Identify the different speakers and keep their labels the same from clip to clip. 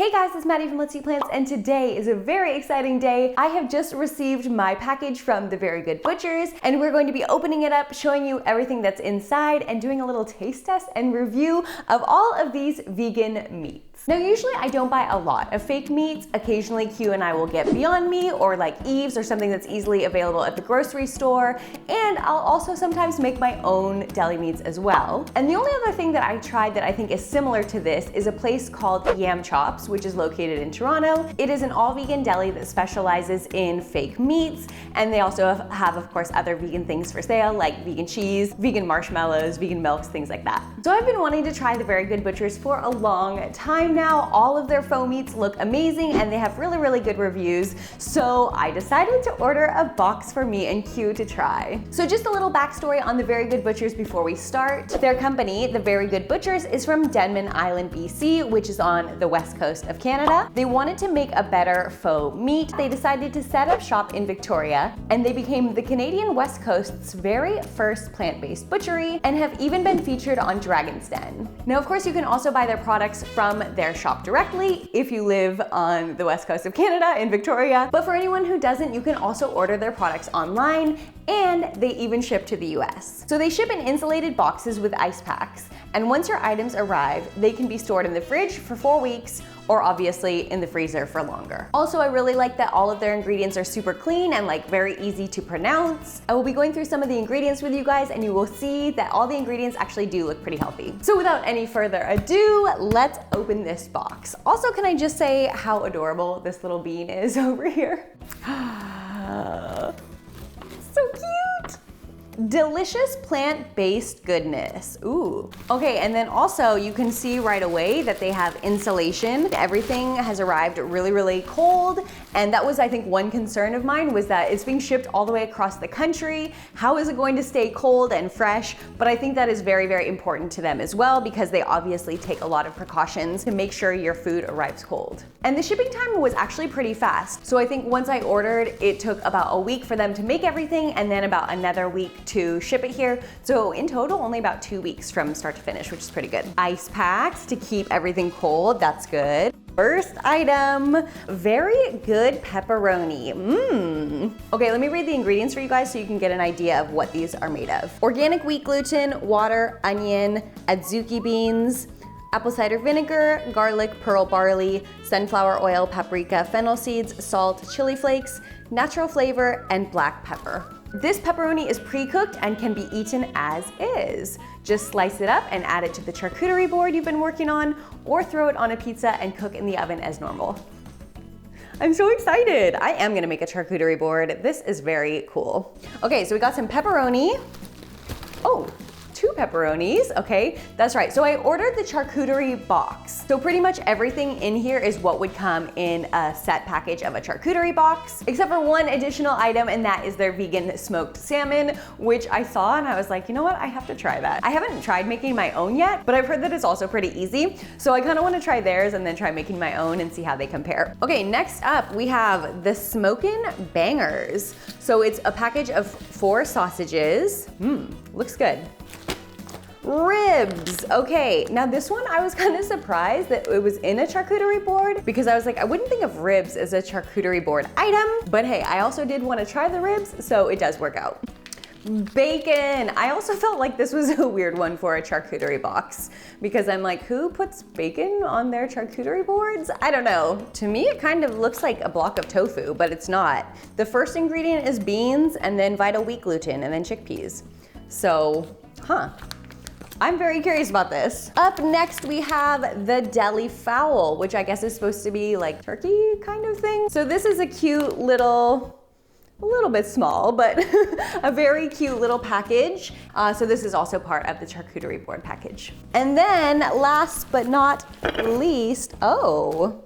Speaker 1: Hey guys, it's Maddie from Let's Eat Plants, and today is a very exciting day. I have just received my package from the Very Good Butchers, and we're going to be opening it up, showing you everything that's inside, and doing a little taste test and review of all of these vegan meats. Now, usually I don't buy a lot of fake meats. Occasionally Q and I will get Beyond Meat or like Eve's or something that's easily available at the grocery store. And I'll also sometimes make my own deli meats as well. And the only other thing that I tried that I think is similar to this is a place called Yam Chops, which is located in Toronto. It is an all vegan deli that specializes in fake meats. And they also have, of course, other vegan things for sale like vegan cheese, vegan marshmallows, vegan milks, things like that. So I've been wanting to try the Very Good Butchers for a long time now. All of their faux meats look amazing and they have really, really good reviews. So I decided to order a box for me and Q to try. So just a little backstory on the Very Good Butchers before we start. Their company, the Very Good Butchers, is from Denman Island, BC, which is on the west coast of Canada. They wanted to make a better faux meat. They decided to set up shop in Victoria, and they became the Canadian West Coast's very first plant-based butchery and have even been featured on Dragon's Den. Now, of course, you can also buy their products from their shop directly if you live on the west coast of Canada in Victoria. But for anyone who doesn't, you can also order their products online, and they even ship to the US. So they ship in insulated boxes with ice packs, and once your items arrive, they can be stored in the fridge for 4 weeks or obviously in the freezer for longer. Also, I really like that all of their ingredients are super clean and like very easy to pronounce. I will be going through some of the ingredients with you guys, and you will see that all the ingredients actually do look pretty healthy. So without any further ado, let's open this box. Also, can I just say how adorable this little bean is over here? So cute! Delicious plant-based goodness. Ooh. Okay, and then also you can see right away that they have insulation. Everything has arrived really, really cold. And that was, I think, one concern of mine, was that it's being shipped all the way across the country. How is it going to stay cold and fresh? But I think that is very, very important to them as well, because they obviously take a lot of precautions to make sure your food arrives cold. And the shipping time was actually pretty fast. So I think once I ordered, it took about a week for them to make everything, and then about another week to ship it here. So in total, only about 2 weeks from start to finish, which is pretty good. Ice packs to keep everything cold, that's good. First item, very good pepperoni. Okay, let me read the ingredients for you guys so you can get an idea of what these are made of. Organic wheat gluten, water, onion, adzuki beans, apple cider vinegar, garlic, pearl barley, sunflower oil, paprika, fennel seeds, salt, chili flakes, natural flavor, and black pepper. This pepperoni is pre-cooked and can be eaten as is. Just slice it up and add it to the charcuterie board you've been working on, or throw it on a pizza and cook in the oven as normal. I'm so excited. I am gonna make a charcuterie board. This is very cool. Okay, so we got some pepperoni. Oh, 2 pepperonis, okay, that's right. So I ordered the charcuterie box. So pretty much everything in here is what would come in a set package of a charcuterie box, except for one additional item, and that is their vegan smoked salmon, which I saw and I was like, you know what, I have to try that. I haven't tried making my own yet, but I've heard that it's also pretty easy. So I kind of want to try theirs and then try making my own and see how they compare. Okay, next up we have the Smokin' Bangers. So it's a package of 4 sausages. Looks good. Ribs. Okay, now this one I was kind of surprised that it was in a charcuterie board, because I was like, I wouldn't think of ribs as a charcuterie board item, but hey, I also did want to try the ribs, so it does work out. Bacon. I also felt like this was a weird one for a charcuterie box, because I'm like, who puts bacon on their charcuterie boards? I don't know. To me, it kind of looks like a block of tofu, but it's not. The first ingredient is beans, and then Vital wheat gluten, and then chickpeas. So, I'm very curious about this. Up next, we have the deli fowl, which I guess is supposed to be like turkey kind of thing. So this is a cute little, a little bit small, but a very cute little package. So this is also part of the charcuterie board package. And then last but not least, oh,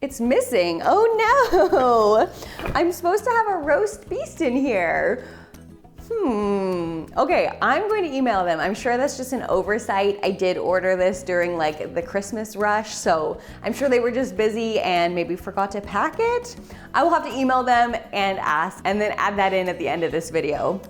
Speaker 1: it's missing. Oh no, I'm supposed to have a roast beast in here. Okay, I'm going to email them. I'm sure that's just an oversight. I did order this during like the Christmas rush, so I'm sure they were just busy and maybe forgot to pack it. I will have to email them and ask, and then add that in at the end of this video.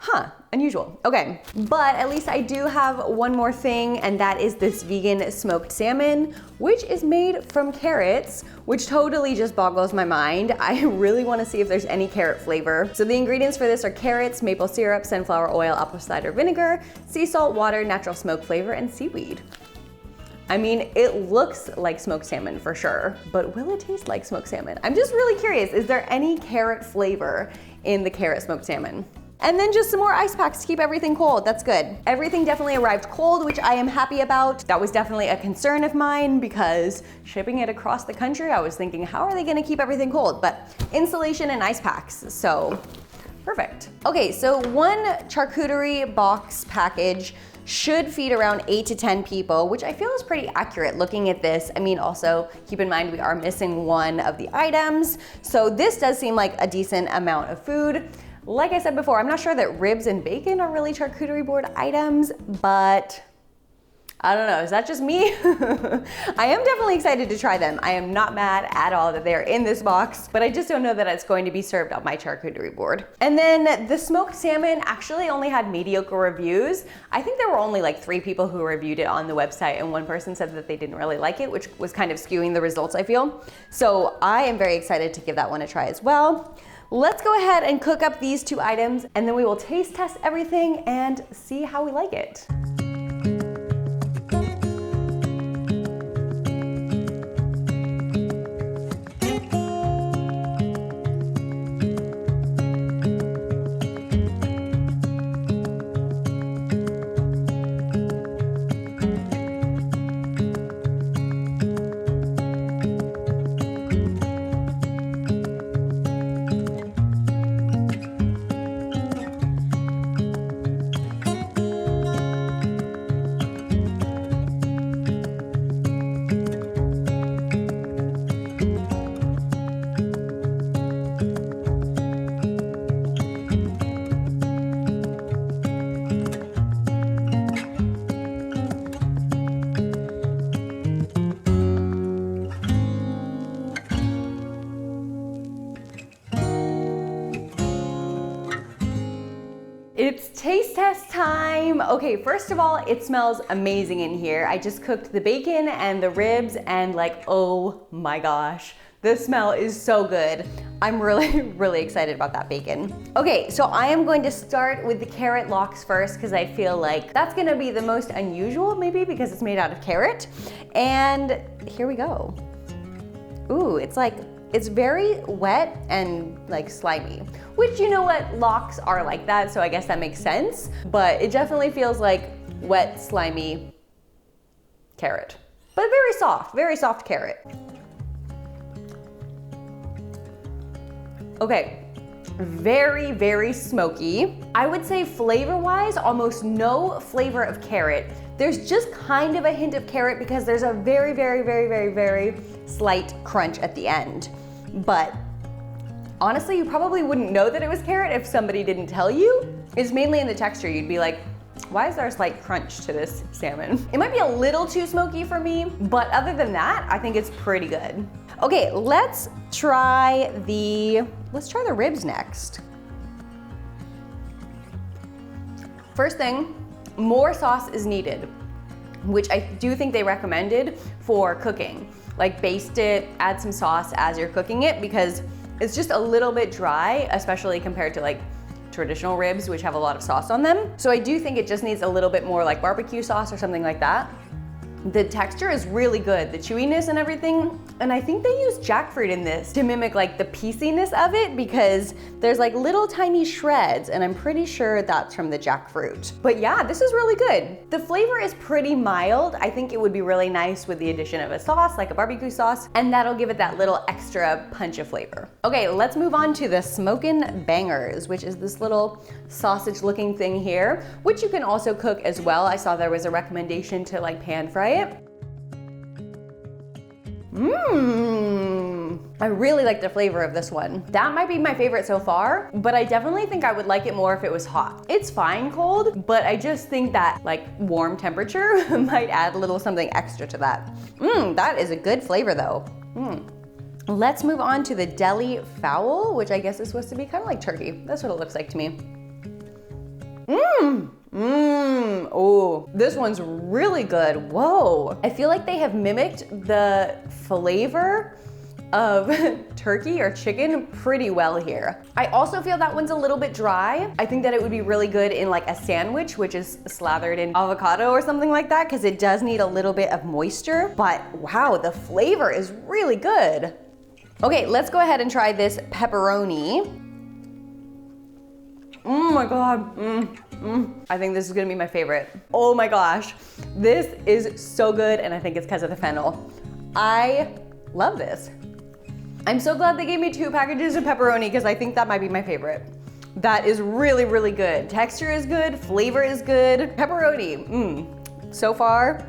Speaker 1: Huh, unusual. Okay, but at least I do have one more thing, and that is this vegan smoked salmon, which is made from carrots, which totally just boggles my mind. I really want to see if there's any carrot flavor. So the ingredients for this are carrots, maple syrup, sunflower oil, apple cider vinegar, sea salt, water, natural smoke flavor, and seaweed. I mean, it looks like smoked salmon for sure, but will it taste like smoked salmon? I'm just really curious, is there any carrot flavor in the carrot smoked salmon? And then just some more ice packs to keep everything cold. That's good. Everything definitely arrived cold, which I am happy about. That was definitely a concern of mine because shipping it across the country, I was thinking, how are they gonna keep everything cold? But insulation and ice packs, so perfect. Okay, so one charcuterie box package should feed around 8 to 10 people, which I feel is pretty accurate looking at this. I mean, also keep in mind we are missing one of the items. So this does seem like a decent amount of food. Like I said before, I'm not sure that ribs and bacon are really charcuterie board items, but I don't know, is that just me? I am definitely excited to try them. I am not mad at all that they're in this box, but I just don't know that it's going to be served on my charcuterie board. And then the smoked salmon actually only had mediocre reviews. I think there were only like 3 people who reviewed it on the website, and one person said that they didn't really like it, which was kind of skewing the results, I feel. So I am very excited to give that one a try as well. Let's go ahead and cook up these 2 items, and then we will taste test everything and see how we like it. It's taste test time. Okay, first of all, it smells amazing in here. I just cooked the bacon and the ribs and like, oh my gosh, the smell is so good. I'm really excited about that bacon. Okay, so I am going to start with the carrot lox first because I feel like that's gonna be the most unusual maybe because it's made out of carrot. And here we go. Ooh, it's very wet and like slimy, which you know what, lox are like that, so I guess that makes sense, but it definitely feels like wet, slimy carrot, but very soft carrot. Okay, very smoky. I would say flavor-wise, almost no flavor of carrot. There's just kind of a hint of carrot because there's a very slight crunch at the end. But honestly, you probably wouldn't know that it was carrot if somebody didn't tell you. It's mainly in the texture. You'd be like, why is there a slight crunch to this salmon? It might be a little too smoky for me, but other than that, I think it's pretty good. Okay, let's try the ribs next. First thing, more sauce is needed, which I do think they recommended for cooking. Like baste it, add some sauce as you're cooking it because it's just a little bit dry, especially compared to like traditional ribs, which have a lot of sauce on them. So I do think it just needs a little bit more like barbecue sauce or something like that. The texture is really good, the chewiness and everything. And I think they use jackfruit in this to mimic like the pieciness of it because there's like little tiny shreds and I'm pretty sure that's from the jackfruit. But yeah, this is really good. The flavor is pretty mild. I think it would be really nice with the addition of a sauce, like a barbecue sauce, and that'll give it that little extra punch of flavor. Okay, let's move on to the smokin' bangers, which is this little sausage looking thing here, which you can also cook as well. I saw there was a recommendation to like pan fry it. I really like the flavor of this one. That might be my favorite so far, but I definitely think I would like it more if it was hot. It's fine cold, but I just think that like warm temperature might add a little something extra to that. That is a good flavor though. Let's move on to the deli fowl, which I guess is supposed to be kind of like turkey. That's what it looks like to me. Oh, this one's really good. Whoa. I feel like they have mimicked the flavor of turkey or chicken pretty well here. I also feel that one's a little bit dry. I think that it would be really good in like a sandwich, which is slathered in avocado or something like that, because it does need a little bit of moisture. But wow, the flavor is really good. Okay, let's go ahead and try this pepperoni. Oh my God. I think this is gonna be my favorite. Oh my gosh, this is so good, and I think it's because of the fennel. I love this. I'm so glad they gave me 2 packages of pepperoni because I think that might be my favorite. That is really, really good. Texture is good, flavor is good. Pepperoni, so far,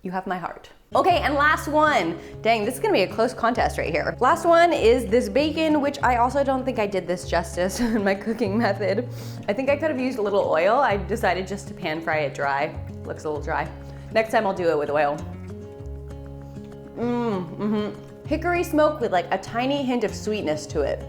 Speaker 1: you have my heart. Okay, and last one. Dang, this is gonna be a close contest right here. Last one is this bacon, which I also don't think I did this justice in my cooking method. I think I could have used a little oil. I decided just to pan fry it dry. Looks a little dry. Next time I'll do it with oil. Hickory smoke with like a tiny hint of sweetness to it.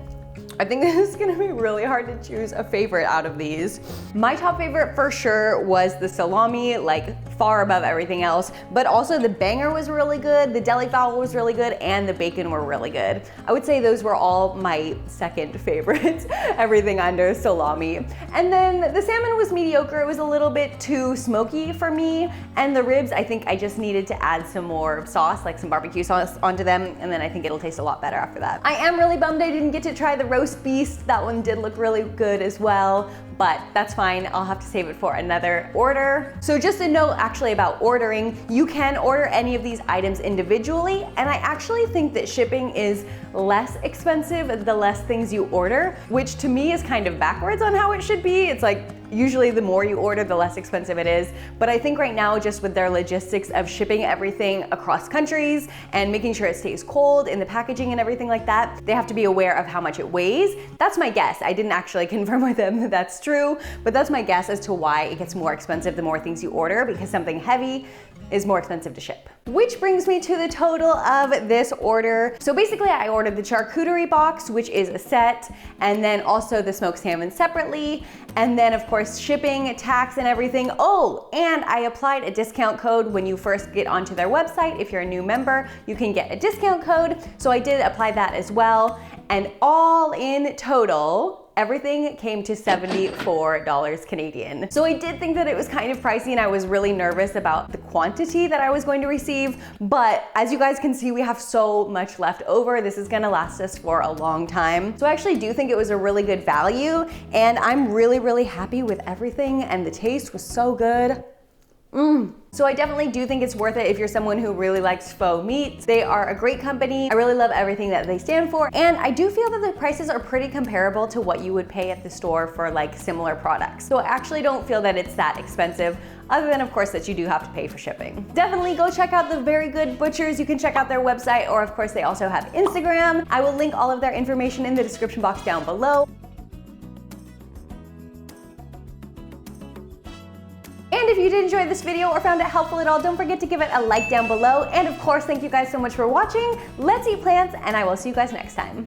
Speaker 1: I think this is gonna be really hard to choose a favorite out of these. My top favorite for sure was the salami, like far above everything else, but also the banger was really good, the deli fowl was really good, and the bacon were really good. I would say those were all my second favorites, everything under salami. And then the salmon was mediocre. It was a little bit too smoky for me, and the ribs, I think I just needed to add some more sauce, like some barbecue sauce onto them, and then I think it'll taste a lot better after that. I am really bummed I didn't get to try the roast beast. That one did look really good as well, but that's fine. I'll have to save it for another order. So just a note actually about ordering, you can order any of these items individually, and I actually think that shipping is less expensive the less things you order, which to me is kind of backwards on how it should be. It's like usually the more you order, the less expensive it is. But I think right now, just with their logistics of shipping everything across countries and making sure it stays cold in the packaging and everything like that, they have to be aware of how much it weighs. That's my guess. I didn't actually confirm with them that that's true, but that's my guess as to why it gets more expensive the more things you order, because something heavy is more expensive to ship. Which brings me to the total of this order. So basically I ordered the charcuterie box, which is a set, and then also the smoked salmon separately, and then of course shipping, tax, and everything. Oh, and I applied a discount code when you first get onto their website. If you're a new member, you can get a discount code. So I did apply that as well, and all in total, everything came to $74 Canadian. So I did think that it was kind of pricey, and I was really nervous about the quantity that I was going to receive. But as you guys can see, we have so much left over. This is gonna last us for a long time. So I actually do think it was a really good value, and I'm really, really happy with everything, and the taste was so good. So I definitely do think it's worth it if you're someone who really likes faux meats. They are a great company. I really love everything that they stand for. And I do feel that the prices are pretty comparable to what you would pay at the store for like similar products. So I actually don't feel that it's that expensive, other than of course that you do have to pay for shipping. Definitely go check out the Very Good Butchers. You can check out their website, or of course they also have Instagram. I will link all of their information in the description box down below. And if you did enjoy this video or found it helpful at all, don't forget to give it a like down below. And of course, thank you guys so much for watching. Let's eat plants, and I will see you guys next time.